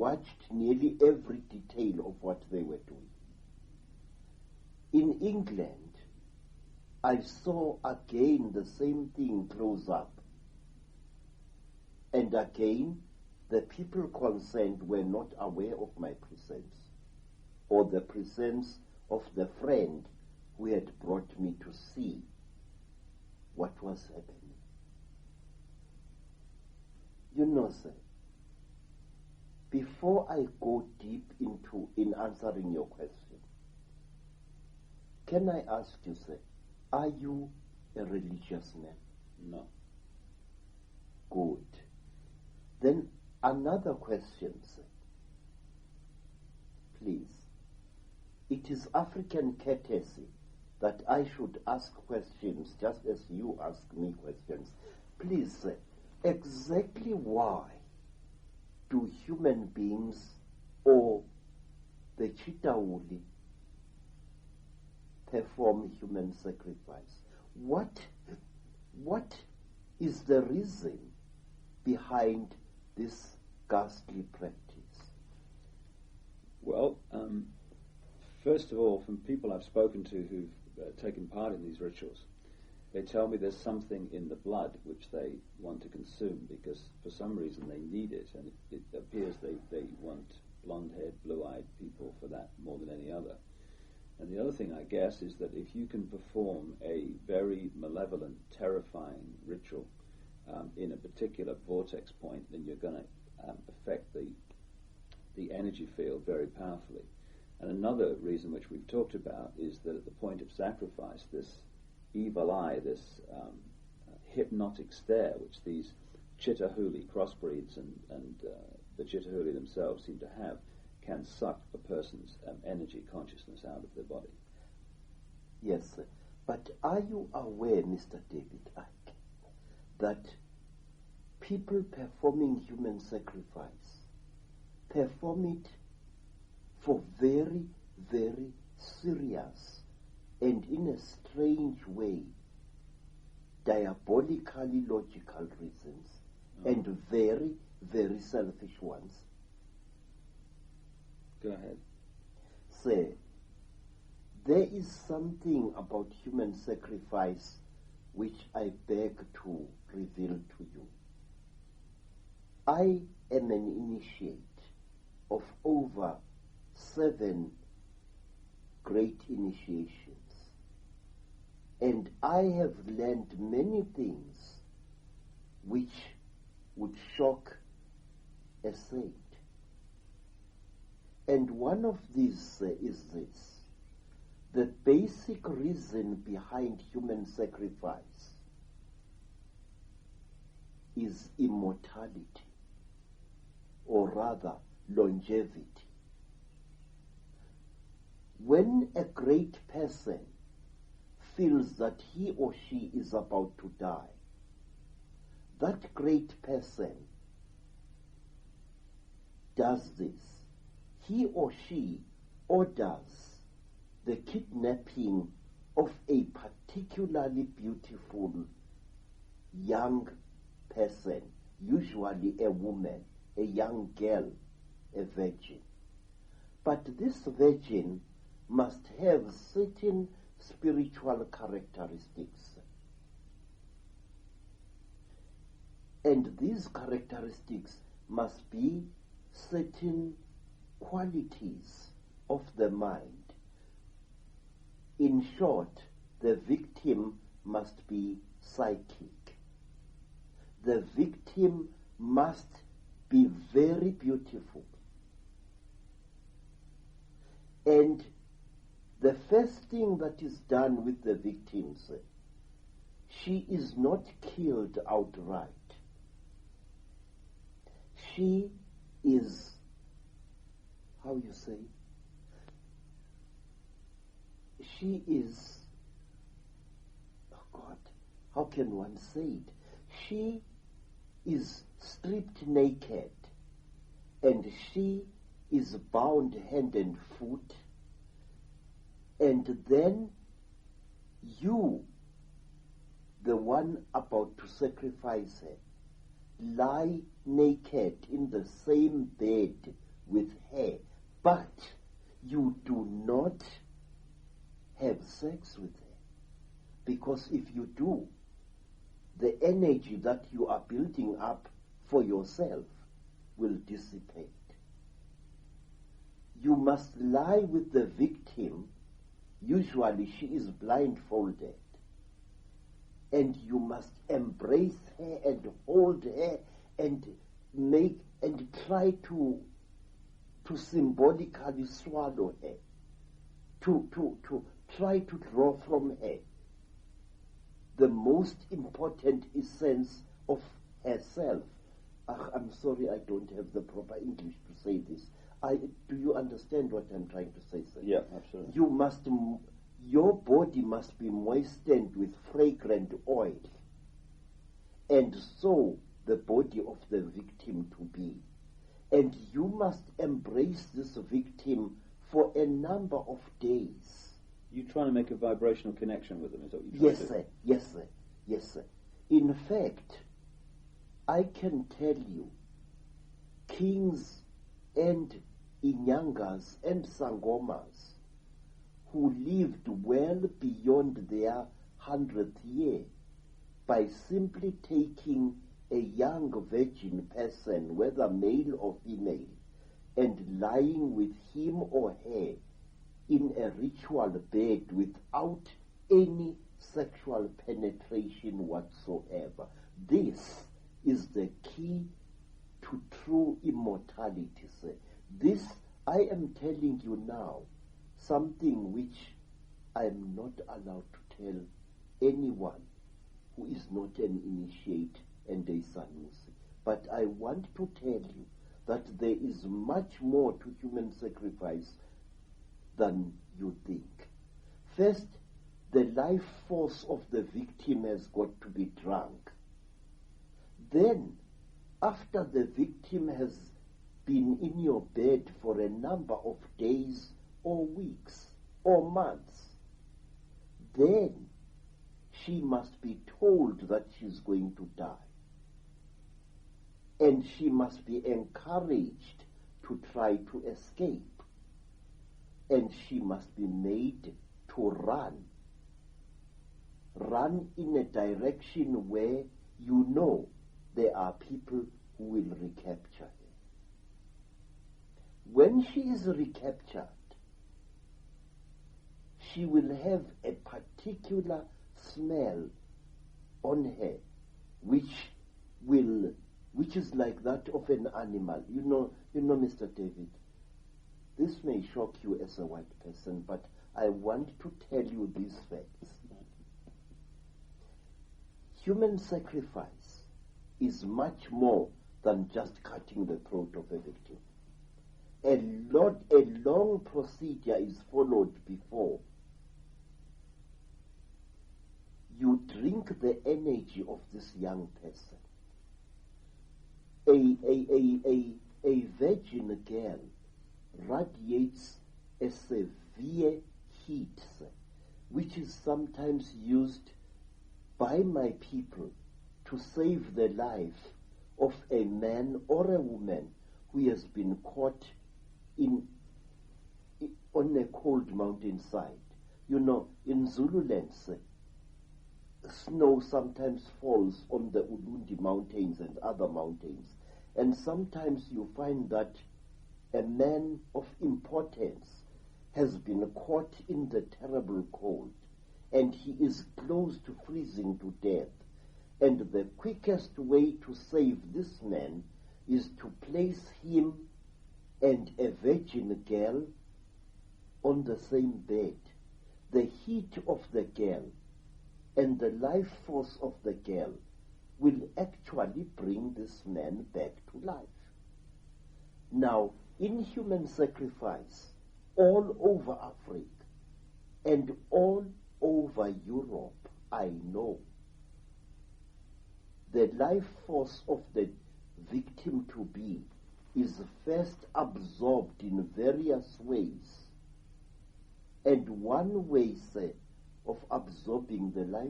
watched nearly every detail of what they were doing. In England, I saw again the same thing close up. And again, the people concerned were not aware of my presence or the presence of the friend who had brought me to see what was happening. You know, sir, before I go deep in answering your question, can I ask you, sir, are you a religious man? No. Good. Then another question, sir. Please. It is African courtesy that I should ask questions just as you ask me questions. Please, sir, exactly why do human beings or the Chitauli perform human sacrifice? What is the reason behind this ghastly practice? Well, first of all, from people I've spoken to who've taken part in these rituals, they tell me there's something in the blood which they want to consume because for some reason they need it, and it appears they want blonde-haired, blue-eyed people for that more than any other. And the other thing, I guess, is that if you can perform a very malevolent, terrifying ritual in a particular vortex point, then you're going to affect the energy field very powerfully. And another reason which we've talked about is that at the point of sacrifice, this evil eye, this hypnotic stare, which these Chitahuli crossbreeds and the Chitahuli themselves seem to have, can suck a person's energy, consciousness out of their body. Yes, sir. But are you aware, Mr. David Icke, that people performing human sacrifice perform it for very, very serious and in a strange way, diabolically logical reasons, and very, very selfish ones? Go ahead. Sir, there is something about human sacrifice which I beg to reveal to you. I am an initiate of over 7 great initiations, and I have learned many things which would shock a saint. And one of these is this: the basic reason behind human sacrifice is immortality, or rather longevity. When a great person feels that he or she is about to die, that great person does this. He or she orders the kidnapping of a particularly beautiful young person, usually a woman, a young girl, a virgin. But this virgin must have certain spiritual characteristics. And these characteristics must be certain qualities of the mind. In short, the victim must be psychic. The victim must be very beautiful. And the first thing that is done with the victims, she is not killed outright. She is, how you say, she is, oh God, how can one say it? She is stripped naked, and she is bound hand and foot, and then you, the one about to sacrifice her, lie naked in the same bed sex with her. Because if you do, the energy that you are building up for yourself will dissipate. You must lie with the victim. Usually she is blindfolded. And you must embrace her and hold her and try to symbolically swallow her, to try to draw from her the most important essence of herself. I'm sorry, I don't have the proper English to say this. Do you understand what I'm trying to say, sir? Yeah, absolutely. Your body must be moistened with fragrant oil, and so the body of the victim to be. And you must embrace this victim for a number of days. You're trying to make a vibrational connection with them, is that what you're trying to do? Sir. Yes, sir. Yes, sir. In fact, I can tell you, kings and inyangas and sangomas who lived well beyond their 100th year by simply taking a young virgin person, whether male or female, and lying with him or her in a ritual bed without any sexual penetration whatsoever. This is the key to true immortality, sir. This, I am telling you now, something which I am not allowed to tell anyone who is not an initiate and a Sanusi. But I want to tell you that there is much more to human sacrifice than you think. First, the life force of the victim has got to be drunk. Then, after the victim has been in your bed for a number of days or weeks or months, then she must be told that she's going to die. And she must be encouraged to try to escape. And she must be made to run. Run in a direction where you know there are people who will recapture her. When she is recaptured, she will have a particular smell on her, which is like that of an animal. You know, Mr. David, this may shock you as a white person, but I want to tell you these facts. Human sacrifice is much more than just cutting the throat of a victim. A long procedure is followed before you drink the energy of this young person. A virgin girl radiates a severe heat, which is sometimes used by my people to save the life of a man or a woman who has been caught on a cold mountainside. You know, in Zululand, snow sometimes falls on the Ulundi mountains and other mountains. And sometimes you find that a man of importance has been caught in the terrible cold, and he is close to freezing to death. And the quickest way to save this man is to place him and a virgin girl on the same bed. The heat of the girl and the life force of the girl will actually bring this man back to life. Now, in human sacrifice, all over Africa and all over Europe, I know the life force of the victim-to-be is first absorbed in various ways. And one way, of absorbing the life